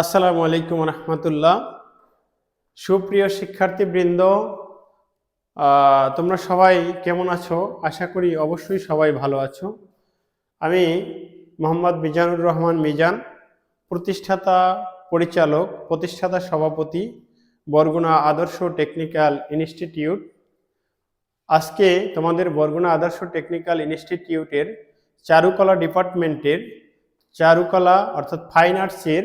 আসসালামু আলাইকুম রহমতুল্লাহ। সুপ্রিয় শিক্ষার্থীবৃন্দ, তোমরা সবাই কেমন আছো? আশা করি অবশ্যই সবাই ভালো আছো। আমি মোহাম্মদ মিজানুর রহমান মিজান, প্রতিষ্ঠাতা পরিচালক, প্রতিষ্ঠাতা সভাপতি, বরগুনা আদর্শ টেকনিক্যাল ইনস্টিটিউট। আজকে তোমাদের বরগুনা আদর্শ টেকনিক্যাল ইনস্টিটিউটের চারুকলা ডিপার্টমেন্টের চারুকলা অর্থাৎ ফাইন আর্টসের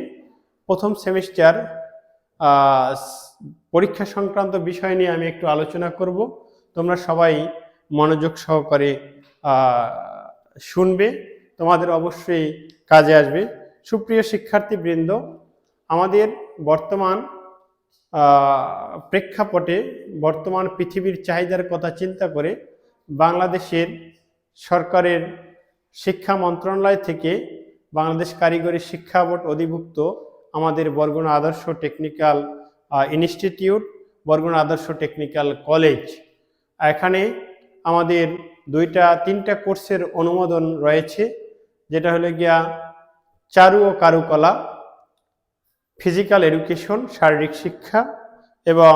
প্রথম সেমিস্টার পরীক্ষা সংক্রান্ত বিষয় নিয়ে আমি একটু আলোচনা করব। তোমরা সবাই মনোযোগ সহকারে শুনবে, তোমাদের অবশ্যই কাজে আসবে। সুপ্রিয় শিক্ষার্থীবৃন্দ, আমাদের বর্তমান প্রেক্ষাপটে বর্তমান পৃথিবীর চাহিদার কথা চিন্তা করে বাংলাদেশের সরকারের শিক্ষা মন্ত্রণালয় থেকে বাংলাদেশ কারিগরি শিক্ষা বোর্ড অধিভুক্ত আমাদের বরগুনা আদর্শ টেকনিক্যাল ইনস্টিটিউট, বরগুনা আদর্শ টেকনিক্যাল কলেজ, এখানে আমাদের তিনটা কোর্সের অনুমোদন রয়েছে, যেটা হলো গিয়া চারু ও কারুকলা, ফিজিক্যাল এডুকেশন শারীরিক শিক্ষা, এবং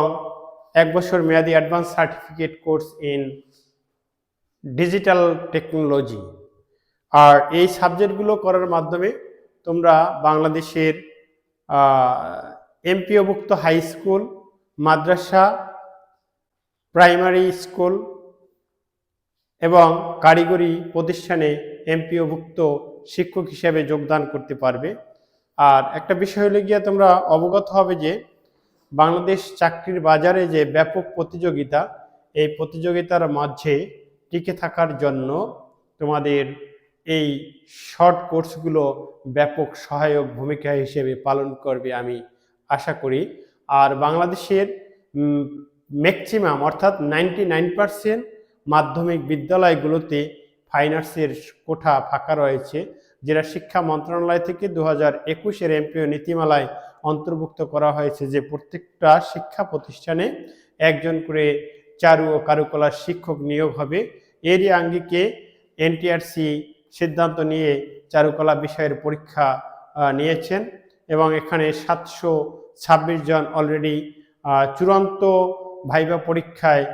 1 বছর মেয়াদী advance certificate course in digital technology. আর এই সাবজেক্টগুলো করার মাধ্যমে তোমরা বাংলাদেশের এমপিওভুক্ত হাই স্কুল, মাদ্রাসা, প্রাইমারি স্কুল এবং কারিগরি প্রতিষ্ঠানে এমপিওভুক্ত শিক্ষক হিসেবে যোগদান করতে পারবে। আর একটা বিষয় হলে গিয়ে তোমরা অবগত হবে যে বাংলাদেশ চাকরির বাজারে যে ব্যাপক প্রতিযোগিতা, এই প্রতিযোগিতার মাঝে টিকে থাকার জন্য তোমাদের এই শর্ট কোর্সগুলো ব্যাপক সহায়ক ভূমিকা হিসেবে পালন করবে আমি আশা করি। আর বাংলাদেশের ম্যাক্সিমাম অর্থাৎ 99% মাধ্যমিক বিদ্যালয়গুলোতে ফাইন আর্টসের কোঠা ফাঁকা রয়েছে, যেটা শিক্ষা মন্ত্রণালয় থেকে 2021-এর এমপিও নীতিমালায় অন্তর্ভুক্ত করা হয়েছে যে প্রত্যেকটা শিক্ষা প্রতিষ্ঠানে একজন করে চারু ও কারুকলার শিক্ষক নিয়োগ হবে। এরই আঙ্গিকে এনটিআরসি সিদ্ধান্ত নিয়ে চারুকলা বিষয়ের পরীক্ষা নিয়েছেন এবং এখানে 726 জন অলরেডি চূড়ান্ত ভাইভা পরীক্ষায়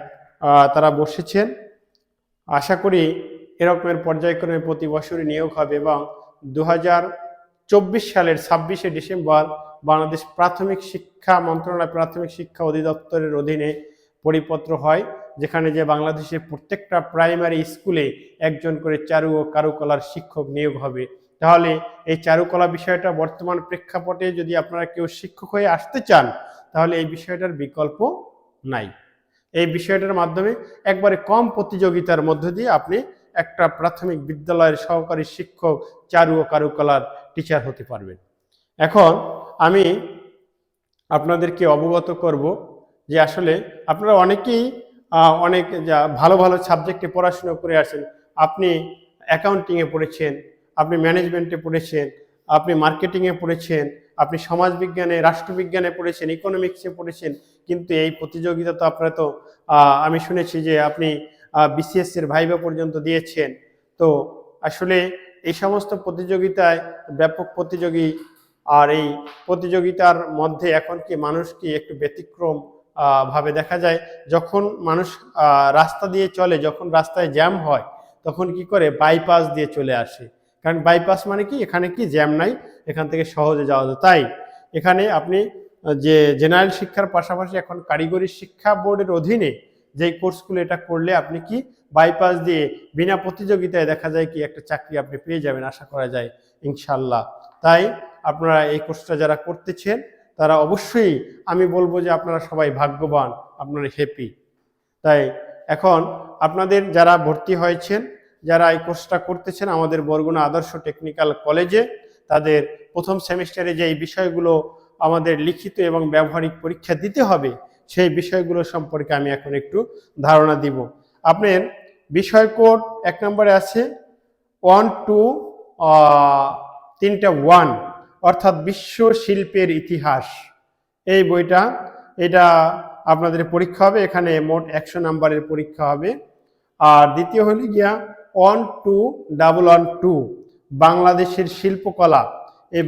তারা বসেছেন। আশা করি এরকমের পর্যায়ক্রমে প্রতি বছরই নিয়োগ হবে এবং 2024 সালের 26শে ডিসেম্বর বাংলাদেশ প্রাথমিক শিক্ষা মন্ত্রণালয় প্রাথমিক শিক্ষা অধিদপ্তরের অধীনে পরিপত্র হয়, যেখানে যে বাংলাদেশের প্রত্যেকটা প্রাইমারি স্কুলে একজন করে চারু ও কারুকলার শিক্ষক নিয়োগ হবে। তাহলে এই চারুকলা বিষয়টা বর্তমান প্রেক্ষাপটে যদি আপনারা কেউ শিক্ষক হয়ে আসতে চান, তাহলে এই বিষয়টার বিকল্প নাই। এই বিষয়টার মাধ্যমে একবারে কম প্রতিযোগিতার মধ্য দিয়ে আপনি একটা প্রাথমিক বিদ্যালয়ের সহকারী শিক্ষক চারু ও কারুকলার টিচার হতে পারবেন। এখন আমি আপনাদেরকে অবগত করব যে আসলে আপনারা অনেকেই অনেক ভালো ভালো সাবজেক্টে পড়াশোনা করে আসেন। আপনি অ্যাকাউন্টিংয়ে পড়েছেন, আপনি ম্যানেজমেন্টে পড়েছেন, আপনি মার্কেটিংয়ে পড়েছেন, আপনি সমাজবিজ্ঞানে রাষ্ট্রবিজ্ঞানে পড়েছেন, ইকোনমিক্সে পড়েছেন, কিন্তু এই প্রতিযোগিতা তো আপনারা তো আমি শুনেছি যে আপনি বিসিএস-এর ভাইভা পর্যন্ত দিয়েছেন। তো আসলে এই সমস্ত প্রতিযোগিতায় ব্যাপক প্রতিযোগী, আর এই প্রতিযোগিতার মধ্যে এখন কি মানুষ কি একটু ব্যতিক্রম ভাবে দেখা যায়। যখন মানুষ রাস্তা দিয়ে চলে, যখন রাস্তায় জ্যাম হয়, তখন কি করে বাইপাস দিয়ে চলে আসে, কারণ বাইপাস মানে কি এখানে কি জ্যাম নাই, এখান থেকে সহজে যাওয়া যায়। তাই এখানে আপনি যে জেনারেল শিক্ষার পাশাপাশি এখন কারিগরি শিক্ষা বোর্ডের অধীনে যেই কোর্সগুলো এটা করলে আপনি কি বাইপাস দিয়ে বিনা প্রতিযোগিতায় দেখা যায় কি একটা চাকরি আপনি পেয়ে যাবেন, আশা করা যায় ইনশাল্লাহ। তাই আপনারা এই কোর্সটা যারা করতেছেন তারা অবশ্যই, আমি বলবো যে আপনারা সবাই ভাগ্যবান, আপনারা হ্যাপি। তাই এখন আপনাদের যারা ভর্তি হয়েছেন, যারা এই কোর্সটা করতেছেন আমাদের বরগুনা আদর্শ টেকনিক্যাল কলেজে, তাদের প্রথম সেমিস্টারে যে এই বিষয়গুলো আমাদের লিখিত এবং ব্যবহারিক পরীক্ষা দিতে হবে, সেই বিষয়গুলো সম্পর্কে আমি এখন একটু ধারণা দিব। আপনার বিষয় কোড 1 নম্বরে আছে 1 to 3টা 1, অর্থাৎ বিশ্ব শিল্পের ইতিহাস। এই বইটা, এটা আপনাদের পরীক্ষা হবে, এখানে মোট 100 নাম্বারের পরীক্ষা হবে। আর দ্বিতীয় হলো গিয়া 1 to 112 বাংলাদেশের শিল্পকলা। এই